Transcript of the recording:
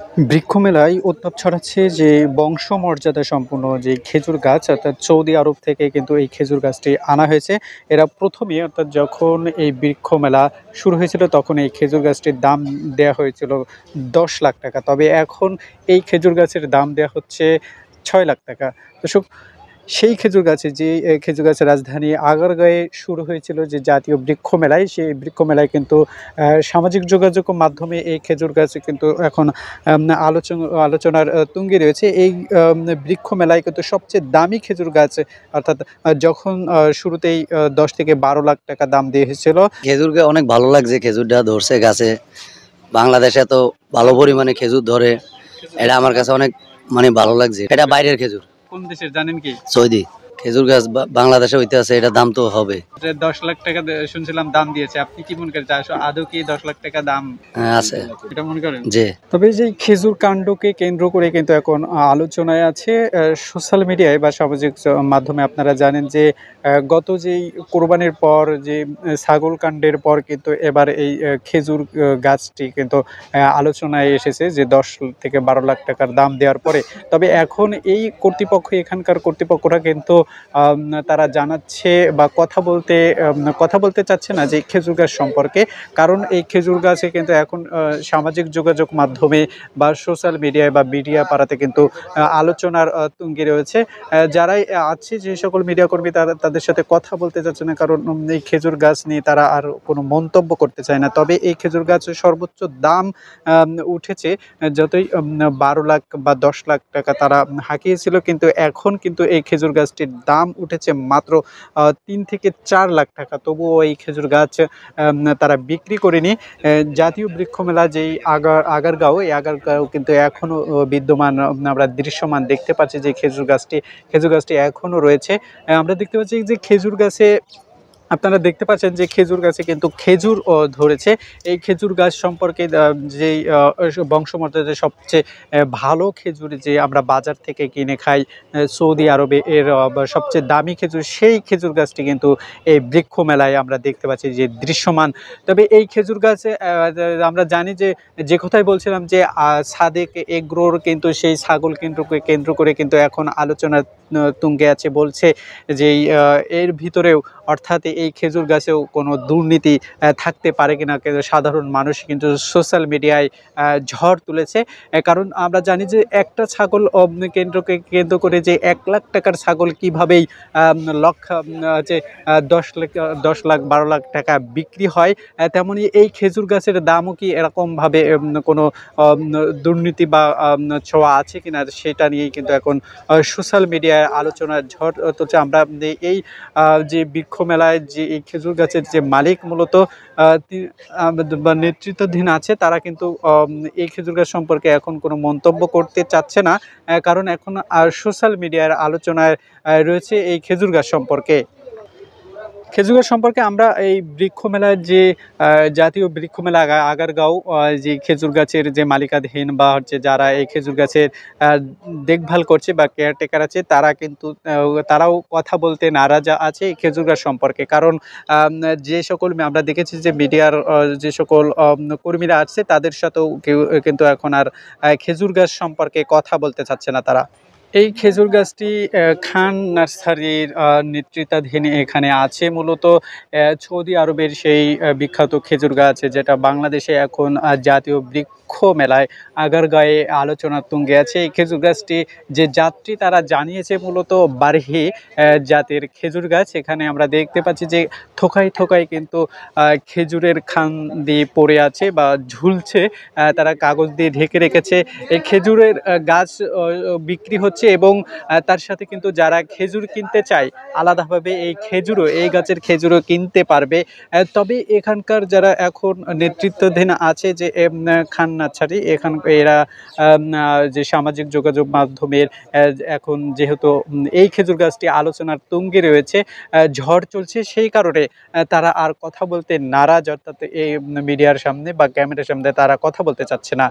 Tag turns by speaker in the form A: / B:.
A: বৃক্ষ মেলায় উত্তাপ ছড়াচ্ছে যে বংশমর্যাদা সম্পন্ন যে খেজুর গাছ অর্থাৎ সৌদি আরব থেকে কিন্তু এই খেজুর গাছটি আনা হয়েছে। এরা প্রথমে অর্থাৎ যখন এই বৃক্ষ মেলা শুরু হয়েছিল তখন এই খেজুর গাছটির দাম দেয়া হয়েছিল ১০ লাখ টাকা। তবে এখন এই খেজুর গাছের দাম দেয়া হচ্ছে ৬ লাখ টাকা। দর্শক, সেই খেজুর গাছে যে খেজুর গাছের রাজধানী আগারগাঁওয়ে শুরু হয়েছিল যে জাতীয় বৃক্ষ মেলায়, সেই বৃক্ষ মেলায় কিন্তু সামাজিক যোগাযোগ মাধ্যমে এই খেজুর গাছ কিন্তু এখন আলোচনার তুঙ্গে রয়েছে। এই বৃক্ষ মেলায় কিন্তু সবচেয়ে দামি খেজুর গাছ অর্থাৎ যখন শুরুতেই ১০ থেকে ১২ লাখ টাকা দাম দিয়েছিল।
B: খেজুরকে অনেক ভালো লাগছে, খেজুরটা ধরছে গাছে। বাংলাদেশে তো ভালো পরিমাণে খেজুর ধরে, এটা আমার কাছে অনেক ভালো লাগছে। এটা বাইরের খেজুর।
A: কোন দেশের জানেন কি?
B: সৌদি। খেজুর গাছ বাংলাদেশে হইতে আছে, এটা দাম তো হবে।
A: ১০ লাখ টাকা শুনছিলাম দাম দিয়েছে। আপনি কি মনে করেন আদৌ কি ১০ লাখ টাকা দাম
B: আছে?
A: এটা মনে করেন?
B: জি।
A: তবে এই যে খেজুর কাণ্ডকে কেন্দ্র করে কিন্তু এখন আলোচনায় আছে সোশ্যাল মিডিয়ায় বা সামাজিক মাধ্যমে। আপনারা জানেন যে গত যেই কোরবানির পর যে ছাগল কাণ্ডের পর কিন্তু এবার এই খেজুর গাছটি কিন্তু আলোচনায় এসেছে যে ১০ থেকে ১২ লাখ টাকার দাম দেওয়ার পরে। তবে এখন এই কর্তৃপক্ষ, এখানকার কর্তৃপক্ষরা কিন্তু তারা জানাচ্ছে বা কথা বলতে চাচ্ছে না যে খেজুর গাছ সম্পর্কে। কারণ এই খেজুর গাছে কিন্তু এখন সামাজিক যোগাযোগ মাধ্যমে বা সোশ্যাল মিডিয়ায় বা মিডিয়া পাড়াতে কিন্তু আলোচনার তুঙ্গে রয়েছে। যারাই আছে, যে সকল মিডিয়া কর্মী, তাদের সাথে কথা বলতে চাচ্ছে না, কারণ এই খেজুর গাছ নিয়ে তারা আর কোনো মন্তব্য করতে চায় না। তবে এই খেজুর গাছের সর্বোচ্চ দাম উঠেছে যতই ১২ লাখ বা ১০ লাখ টাকা তারা হাঁকিয়েছিল, কিন্তু এখন কিন্তু এই খেজুর গাছটির দাম উঠেছে মাত্র ৩ থেকে ৪ লাখ টাকা। তবুও এই খেজুর গাছ তারা বিক্রি করেনি। জাতীয় বৃক্ষ মেলা যেই আগারগাঁও, এই আগারগাঁও কিন্তু এখনও বিদ্যমান, আমরা দৃশ্যমান দেখতে পাচ্ছি যে খেজুর গাছটি এখনও রয়েছে। আমরা দেখতে পাচ্ছি যে খেজুর গাছে, আপনারা দেখতে পাচ্ছেন যে খেজুর গাছে কিন্তু খেজুর ধরেছে। এই খেজুর গাছ সম্পর্কে যেই বংশমর্যাদায় সবচেয়ে ভালো খেজুর যে আমরা বাজার থেকে কিনে খাই সৌদি আরবে, এর সবচেয়ে দামি খেজুর, সেই খেজুর গাছটি কিন্তু এই বৃক্ষ মেলায় আমরা দেখতে পাচ্ছি যে দৃশ্যমান। তবে এই খেজুর গাছে আমরা জানি যে কথাই বলছিলাম যে সাদেক এগ্রোর কিন্তু সেই ছাগল কেন্দ্র করে কিন্তু এখন আলোচনার তুঙ্গে আছে। বলছে যে এর ভিতরেও, অর্থাৎ এই খেজুর গাছেও কোনো দুর্নীতি থাকতে পারে কিনা। কিন্তু সাধারণ মানুষ কিন্তু সোশ্যাল মিডিয়ায় ঝড় তুলেছে। কারণ আমরা জানি যে একটা ছাগল কেন্দ্র করে যে ১ লাখ টাকার ছাগল কীভাবেই যে ১০ লাখ ১২ লাখ টাকা বিক্রি হয়, তেমনই এই খেজুর গাছের দামও কি এরকমভাবে কোনো দুর্নীতি বা ছোঁয়া আছে কিনা, সেটা নিয়েই কিন্তু এখন সোশ্যাল মিডিয়ায় আলোচনার ঝড় তুলছে। আমরা এই যে বৃক্ষ মেলায় যে এই খেজুর গাছের যে মালিক মূলত বা নেতৃত্বাধীন আছে, তারা কিন্তু এই খেজুর গাছ সম্পর্কে এখন কোনো মন্তব্য করতে চাচ্ছে না। কারণ এখন সোশ্যাল মিডিয়ার আলোচনায় রয়েছে এই খেজুর গাছ সম্পর্কে। খেজুর গাছ সম্পর্কে আমরা এই বৃক্ষ মেলার যে জাতীয় বৃক্ষ মেলা আগারগাঁও, যে খেজুর গাছের যে মালিকাধীন বা হচ্ছে যারা এই খেজুর গাছের দেখভাল করছে বা কেয়ারটেকার আছে, তারা কিন্তু তারাও কথা বলতে নারাজ আছে এই খেজুর গাছ সম্পর্কে। কারণ যে সকল আমরা দেখেছি যে মিডিয়ার যে সকল কর্মীরা আছে, তাদের সাথেও কেউ কিন্তু এখন আর খেজুর গাছ সম্পর্কে কথা বলতে চাচ্ছে না তারা। এই খেজুর গাছটি খান নার্সারির নেতৃত্বাধীন এখানে আছে। মূলত সৌদি আরবের সেই বিখ্যাত খেজুর গাছ, যেটা বাংলাদেশে এখন জাতীয় বৃক্ষ মেলায় আগারগাঁয়ে আলোচনার তুঙ্গে আছে। এই খেজুর গাছটি যে জাতটি তারা জানিয়েছে মূলত বারহি জাতের খেজুর গাছ। এখানে আমরা দেখতে পাচ্ছি যে থোকায় থোকায় কিন্তু খেজুরের খান্দি পড়ে আছে বা ঝুলছে, তারা কাগজ দিয়ে ঢেকে রেখেছে। এই খেজুরের গাছ বিক্রি হচ্ছে এবং তার সাথে কিন্তু যারা খেজুর কিনতে চায় আলাদাভাবে এই গাছের খেজুরও কিনতে পারবে। তবে এখানকার যারা এখন নেতৃত্বাধীন আছে, যে খান নার্সারি, এরা যে সামাজিক যোগাযোগ মাধ্যমের এখন যেহেতু এই খেজুর গাছটি আলোচনার তুঙ্গে রয়েছে, ঝড় চলছে, সেই কারণে তারা আর কথা বলতে নারাজ। অর্থাৎ এই মিডিয়ার সামনে বা ক্যামেরার সামনে তারা কথা বলতে চাচ্ছে না।